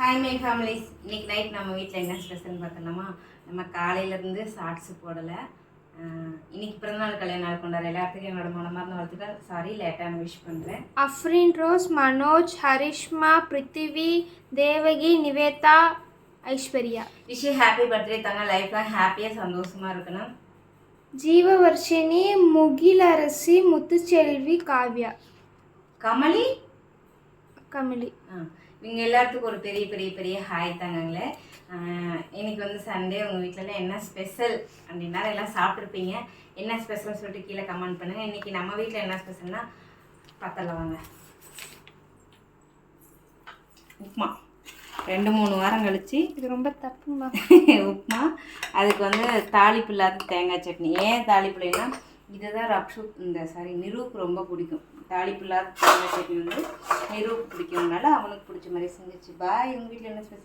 Hi my families. இன்னைக்கு night நம்ம வீட்டில் என்ன ஸ்பெஷல்னு பார்த்தோம்னா, நம்ம காலையிலேருந்து ஷார்ட்ஸு போடலை. இன்னைக்கு பிறந்தநாள் கல்யாண நாள் கொண்டாடுற எல்லாத்துக்கும் என்னோட மனமார்ந்த வாழ்த்துக்கள். சாரி லேட்டாக விஷ் பண்ணுறேன். Afrin Rose, Manoj, Harishma, Prithvi, Devaki, Nivetha, Aishwarya. Wish happy birthday தாங்க. லைஃப்லாம் ஹாப்பியாக சந்தோஷமாக இருக்கணும். ஜீவவர்ஷினி, முகிலரசி, முத்துச்செல்வி, காவ்யா, கமலி. இவங்க எல்லாத்துக்கும் ஒரு பெரிய பெரிய பெரிய ஹாய் தாங்கங்களே. இன்னைக்கு வந்து சண்டே. உங்கள் வீட்டிலலாம் என்ன ஸ்பெஷல் அப்படின்னா எல்லாம் சாப்பிட்ருப்பீங்க. என்ன ஸ்பெஷல்னு சொல்லிட்டு கீழே கமெண்ட் பண்ணுங்கள். இன்றைக்கி நம்ம வீட்டில் என்ன ஸ்பெஷல்னா பத்தல வாங்க உப்புமா. 2-3 வாரம் கழிச்சு இது ரொம்ப தப்புமா உப்புமா. அதுக்கு வந்து தாளிப்பு இல்லாத தேங்காய் சட்னி. ஏன் தாளிப்பு இல்லைன்னா இதுதான் நிரூக்கு ரொம்ப பிடிக்கும். தாளிப்பு இல்லாத தேங்காய் சட்னி வந்து நிரூக்கு பிடிக்கும்னால அவனுக்கு பிடிச்ச மாதிரி செஞ்சிச்சு. பாய். உங்கள் வீட்டில் என்ன ஸ்பெஷல்?